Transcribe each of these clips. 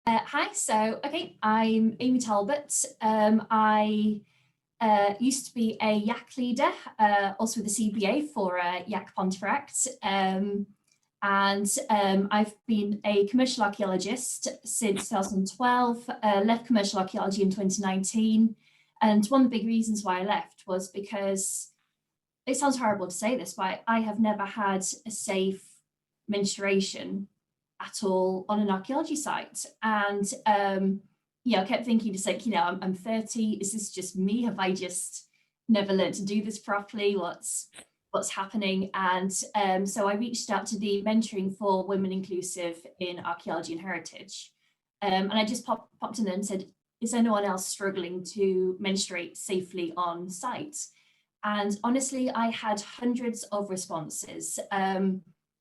I'm Amy Talbot. I used to be a YAC leader, also with the CBA for YAC Pontefract. I've been a commercial archaeologist since 2012, left commercial archaeology in 2019. And one of the big reasons why I left was because it sounds horrible to say this, but I have never had a safe menstruation at all on an archaeology site. And I kept thinking, just like, I'm 30, is this just me? Have I just never learned to do this properly? What's happening? And so I reached out to the Mentoring for Women Inclusive in Archaeology and Heritage. And I just popped in there and said, is anyone else struggling to menstruate safely on site? And honestly, I had hundreds of responses.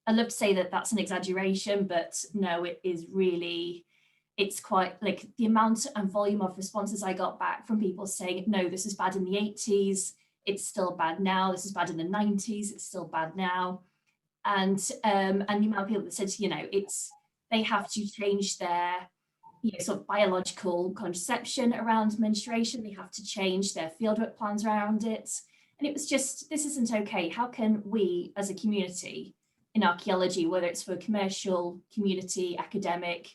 I love to say that that's an exaggeration, but no, it's quite like the amount and volume of responses I got back from people saying, no, this is bad in the 80s, it's still bad now, this is bad in the 90s, it's still bad now. And the amount of people that said, they have to change their sort of biological contraception around menstruation, they have to change their fieldwork plans around it. And it was just, this isn't okay. How can we as a community in archaeology, whether it's for commercial, community, academic,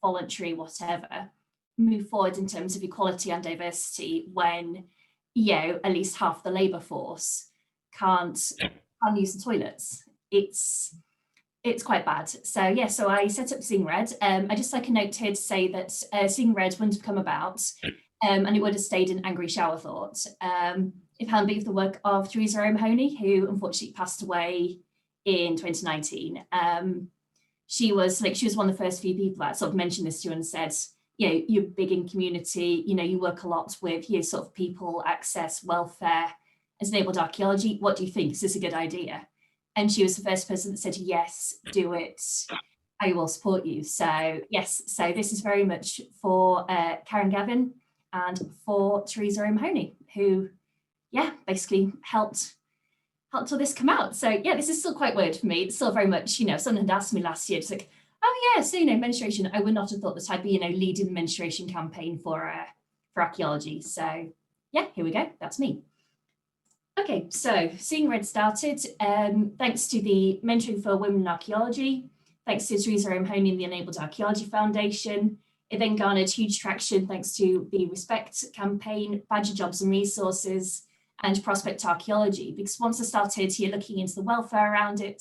voluntary, whatever, move forward in terms of equality and diversity when, at least half the labour force can't use the toilets? It's quite bad. So I set up Seeing Red. I just like a note here to say that Seeing Red wouldn't have come about, and it would have stayed an angry shower thought if it hadn't been for the work of Theresa O'Mahony, who unfortunately passed away in 2019. She was one of the first few people that sort of mentioned this to you and said, you're big in community, you work a lot with sort of people, access, welfare, as enabled archaeology. What do you think? Is this a good idea? And she was the first person that said, yes, do it. I will support you. So yes, so this is very much for Karen Gavin and for Theresa O'Mahony, who, basically helped all this come out. So this is still quite weird for me. It's still very much, someone had asked me last year, just like, oh yeah, so menstruation. I would not have thought that I'd be, leading the menstruation campaign for archaeology. So yeah, here we go. That's me. Okay, so Seeing Red started thanks to the Mentoring for Women in Archaeology, thanks to Theresa O'Mahony and the Enabled Archaeology Foundation. It then garnered huge traction thanks to the Respect campaign, Badger Jobs and Resources, and Prospect Archaeology, because once I started here looking into the welfare around it,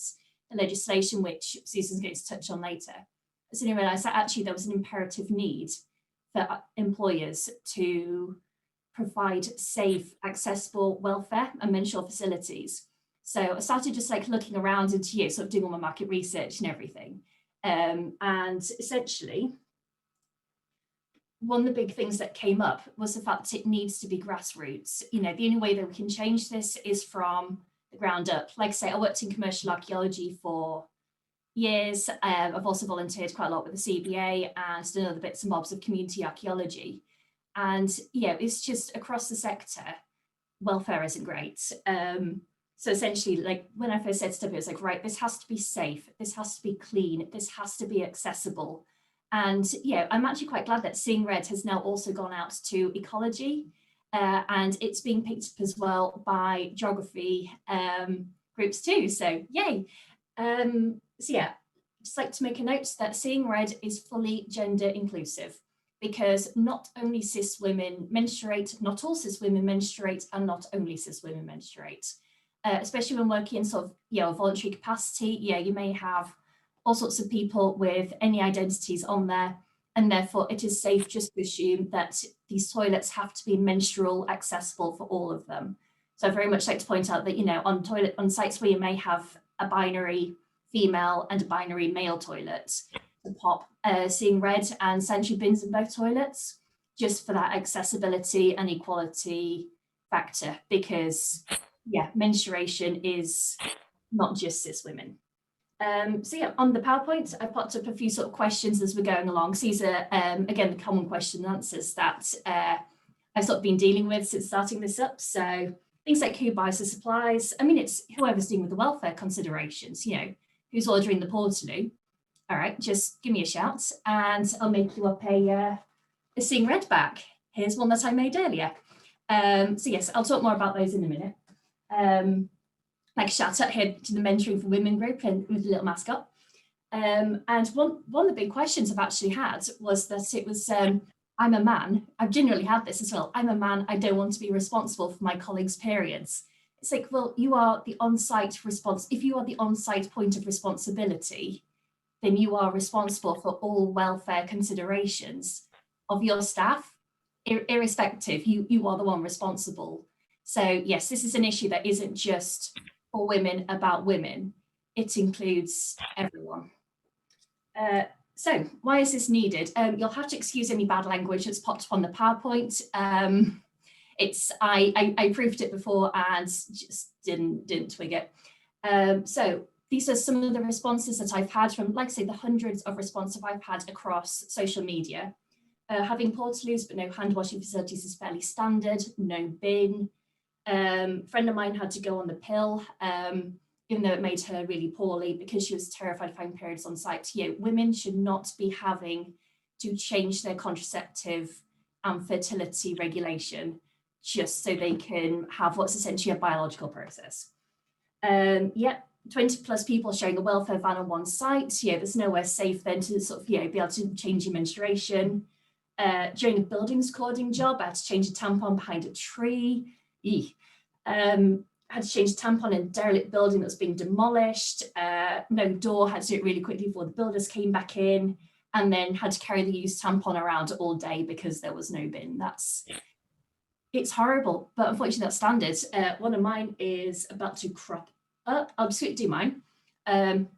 the legislation, which Susan's going to touch on later, I suddenly realised that actually there was an imperative need for employers to provide safe, accessible welfare and menstrual facilities. So I started just like looking around and sort of doing all my market research and everything. And essentially, one of the big things that came up was the fact that it needs to be grassroots. The only way that we can change this is from the ground up. Like I say, I worked in commercial archaeology for years. I've also volunteered quite a lot with the CBA and done other bits and bobs of community archaeology. And it's just across the sector, welfare isn't great. So essentially, like when I first set it up, it was like, right, this has to be safe, this has to be clean, this has to be accessible. And I'm actually quite glad that Seeing Red has now also gone out to ecology, and it's being picked up as well by geography groups too. So yay. Just like to make a note that Seeing Red is fully gender inclusive, because not only cis women menstruate, not all cis women menstruate, and not only cis women menstruate. Especially when working in sort of a voluntary capacity, you may have all sorts of people with any identities on there, and therefore it is safe just to assume that these toilets have to be menstrual accessible for all of them. So I very much like to point out that on sites where you may have a binary female and a binary male toilet, to pop Seeing Red and sanitary bins in both toilets, just for that accessibility and equality factor, because menstruation is not just cis women. On the PowerPoint, I popped up a few sort of questions as we're going along. So these are, again, the common question and answers that I've sort of been dealing with since starting this up. So things like who buys the supplies. I mean, it's whoever's dealing with the welfare considerations, who's ordering the portaloo. all right, just give me a shout and I'll make you up a Seeing Red back. Here's one that I made earlier. So yes, I'll talk more about those in a minute. Like a shout out here to the Mentoring for Women group and with the little mascot. And one of the big questions I've actually had was that it was, I'm a man. I've generally had this as well. I'm a man. I don't want to be responsible for my colleagues' periods. It's like, well, you are the on-site response. If you are the on-site point of responsibility, then you are responsible for all welfare considerations of your staff, irrespective. You are the one responsible. So yes, this is an issue that isn't just for women about women. It includes everyone. So why is this needed? You'll have to excuse any bad language that's popped up on the PowerPoint. I proofed it before and just didn't twig it. So these are some of the responses that I've had from, like I say, the hundreds of responses I've had across social media. Having portaloos but no hand washing facilities is fairly standard. No bin. Friend of mine had to go on the pill, even though it made her really poorly because she was terrified of having periods on site. Women should not be having to change their contraceptive and fertility regulation just so they can have what's essentially a biological process. 20 plus people showing a welfare van on one site. There's nowhere safe then to sort of, be able to change your menstruation. During a buildings cording job, I had to change a tampon behind a tree. Had to change a tampon in a derelict building that was being demolished. No door, had to do it really quickly before the builders came back in, and then had to carry the used tampon around all day because there was no bin. It's horrible, but unfortunately that's standard. One of mine is about to crop up. I'll just do mine.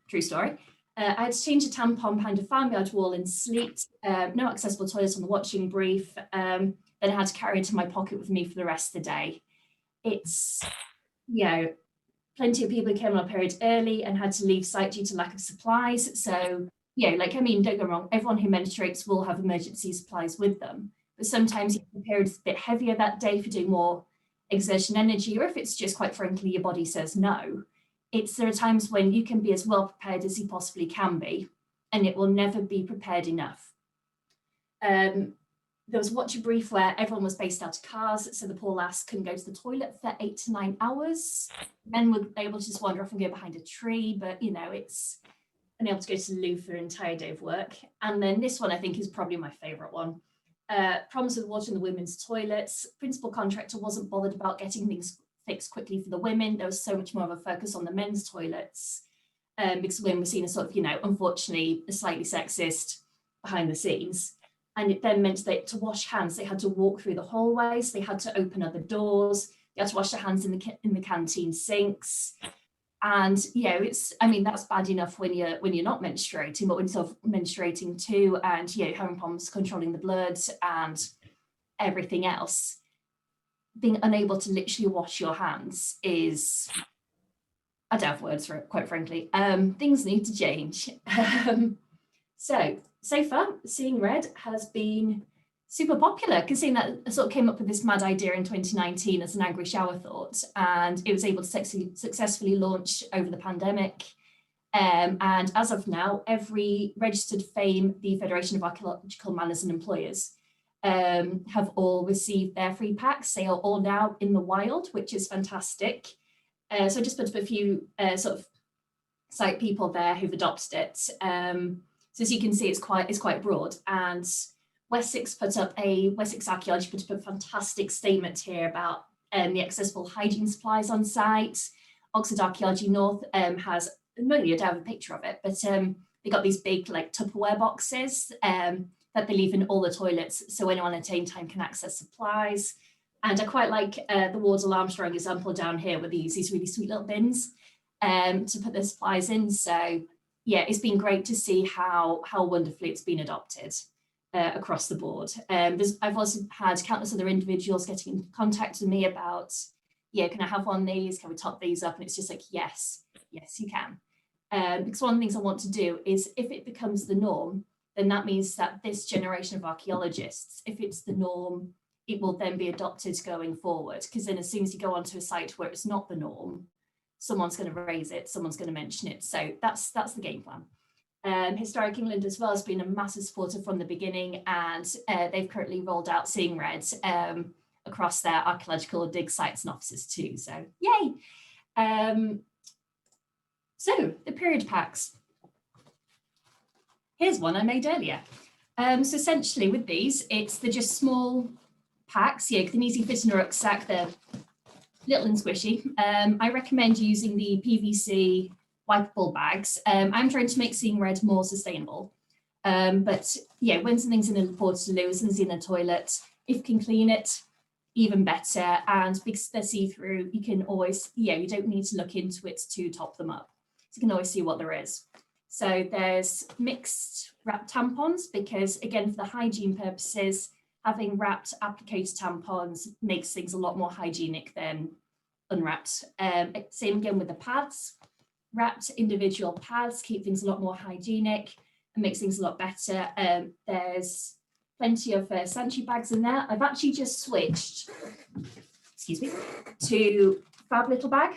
True story. I had to change a tampon behind a farmyard wall in sleet, no accessible toilets on the watching brief. Then I had to carry it in my pocket with me for the rest of the day. It's, plenty of people who came on a period early and had to leave site due to lack of supplies. So, don't get me wrong, everyone who menstruates will have emergency supplies with them. But sometimes if the period is a bit heavier that day for doing more exertion energy, or if it's just quite frankly, your body says no, there are times when you can be as well prepared as you possibly can be, and it will never be prepared enough. There was a watch a brief where everyone was based out of cars, so the poor lass couldn't go to the toilet for 8 to 9 hours. Men were able to just wander off and go behind a tree, but it's unable to go to the loo for an entire day of work. And then this one I think is probably my favourite one. Problems with water in the women's toilets. Principal contractor wasn't bothered about getting things fixed quickly for the women. There was so much more of a focus on the men's toilets because women were seen as sort of, unfortunately, slightly sexist behind the scenes. And it then meant that to wash hands, they had to walk through the hallways. They had to open other doors. They had to wash their hands in the canteen sinks. And that's bad enough when you're not menstruating, but when you're sort of menstruating too, and having problems controlling the blood and everything else, being unable to literally wash your hands is, I don't have words for it, quite frankly. Things need to change. So far, Seeing Red has been super popular, considering that I sort of came up with this mad idea in 2019 as an angry shower thought, and it was able to successfully launch over the pandemic. And as of now, every registered FAME, the Federation of Archaeological Manors and Employers, have all received their free packs. They are all now in the wild, which is fantastic. So I just put up a few sort of site people there who've adopted it. So as you can see, it's quite broad. And Wessex Archaeology put up a fantastic statement here about the accessible hygiene supplies on site. Oxford Archaeology North has, maybe I don't have a picture of it, but they got these big like Tupperware boxes that they leave in all the toilets, so anyone at any time can access supplies. And I quite like the Wardell Armstrong example down here with these really sweet little bins to put the supplies in. So yeah, it's been great to see how wonderfully it's been adopted across the board. I've also had countless other individuals getting in contact with me about, can I have one of these? Can we top these up? And it's just like, yes, you can. Because one of the things I want to do is, if it becomes the norm, then that means that this generation of archaeologists, if it's the norm, it will then be adopted going forward. Because then as soon as you go onto a site where it's not the norm, someone's going to raise it, someone's going to mention it. So that's the game plan. Historic England as well has been a massive supporter from the beginning, and they've currently rolled out Seeing Red across their archaeological dig sites and offices too. So yay! So the period packs. Here's one I made earlier. So essentially with these, they're just small packs. Yeah, you can easily fit in a rucksack. They're little and squishy. I recommend using the PVC wipeable bags. I'm trying to make Seeing Red more sustainable. But yeah, when something's in a portaloo, something's in a toilet, if you can clean it, even better. And because they're see-through, you can always, you don't need to look into it to top them up. So you can always see what there is. So there's mixed wrapped tampons, because again, for the hygiene purposes, having wrapped applicator tampons makes things a lot more hygienic than unwrapped. Same again with the pads. Wrapped individual pads keep things a lot more hygienic and makes things a lot better. There's plenty of sanitary bags in there. I've actually just switched, excuse me, to Fab Little Bag.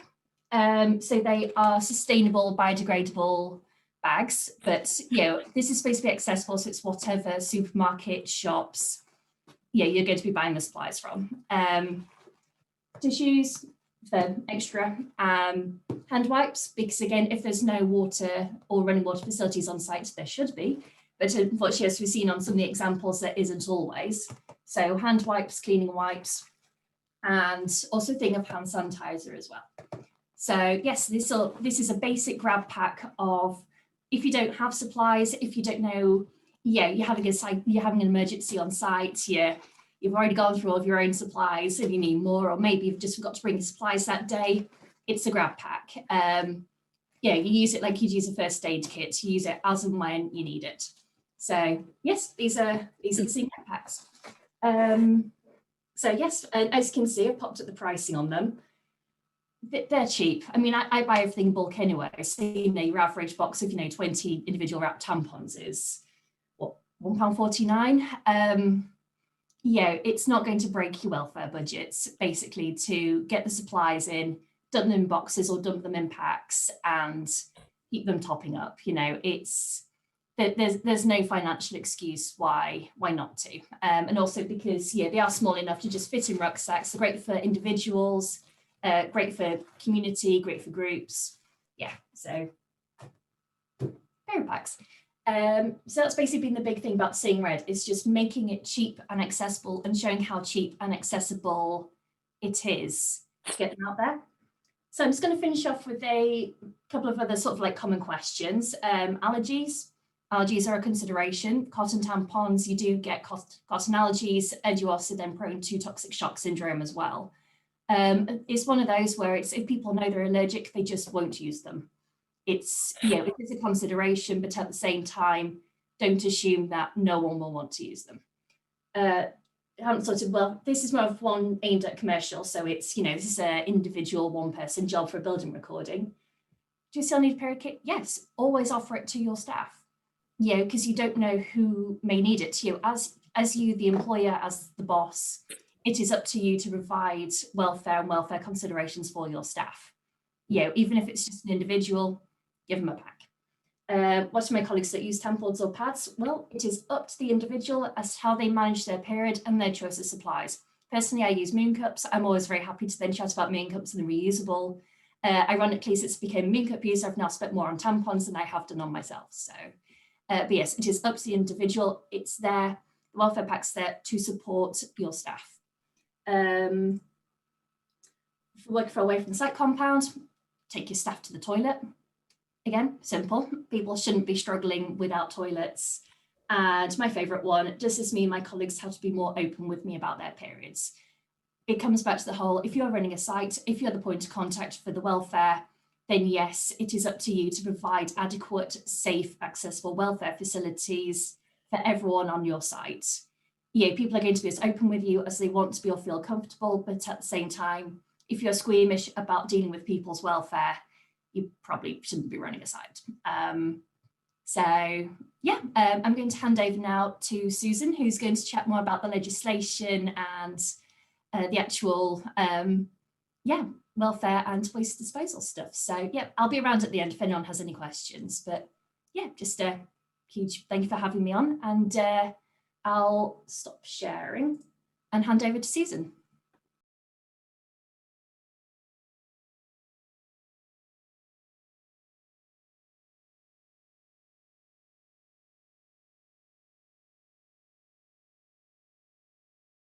So they are sustainable, biodegradable bags, but this is supposed to be accessible, so it's whatever supermarket, shops, you're going to be buying the supplies from. Tissues for extra, hand wipes, because again, if there's no water or running water facilities on site, there should be, but unfortunately, as we've seen on some of the examples, there isn't always. So hand wipes, cleaning wipes, and also a thing of hand sanitizer as well. So yes, this is a basic grab pack of, if you don't have supplies, if you don't know, you're having an emergency on site, you've already gone through all of your own supplies and you need more, or maybe you've just forgot to bring supplies that day, it's a grab pack. You use it like you'd use a first aid kit. You use it as and when you need it. So yes, these are the Seeing Red packs. So yes, and as you can see, I've popped up the pricing on them. They're cheap. I mean, I buy everything in bulk anyway. So, your average box of, 20 individual wrapped tampons is, what, £1.49? It's not going to break your welfare budgets, basically, to get the supplies in, dump them in boxes or dump them in packs and keep them topping up. There's no financial excuse why not to. And also because, they are small enough to just fit in rucksacks. They're great for individuals, great for community, great for groups. So period packs. So that's basically been the big thing about Seeing Red, is just making it cheap and accessible and showing how cheap and accessible it is to get them out there. So I'm just going to finish off with a couple of other sort of like common questions. Allergies. Allergies are a consideration. Cotton tampons, you do get cotton allergies, and you also then prone to toxic shock syndrome as well. It's one of those where if people know they're allergic, they just won't use them. It is a consideration, but at the same time, don't assume that no one will want to use them. This is more of one aimed at commercial, so it's, this is an individual one-person job for a building recording. Do you still need a period kit? Yes, always offer it to your staff. Because you don't know who may need it. As you, the employer, as the boss, it is up to you to provide welfare and welfare considerations for your staff. Even if it's just an individual, give them a pack. What are my colleagues that use tampons or pads? Well, it is up to the individual as to how they manage their period and their choice of supplies. Personally, I use moon cups. I'm always very happy to then chat about moon cups and the reusable. Ironically, since I became a moon cup user, I've now spent more on tampons than I have done on myself. So, but yes, it is up to the individual. It's there. The welfare pack's there to support your staff. If you're working far away from the site compound, take your staff to the toilet. Again, simple. People shouldn't be struggling without toilets. And my favourite one, does this mean my colleagues have to be more open with me about their periods? It comes back to the whole, if you're running a site, if you're the point of contact for the welfare, then yes, it is up to you to provide adequate, safe, accessible welfare facilities for everyone on your site. People are going to be as open with you as they want to be or feel comfortable, but at the same time, if you're squeamish about dealing with people's welfare, you probably shouldn't be running a site. I'm going to hand over now to Susan, who's going to chat more about the legislation and the actual welfare and waste disposal stuff. So I'll be around at the end if anyone has any questions, but yeah, just a huge thank you for having me on, and I'll stop sharing and hand over to Susan.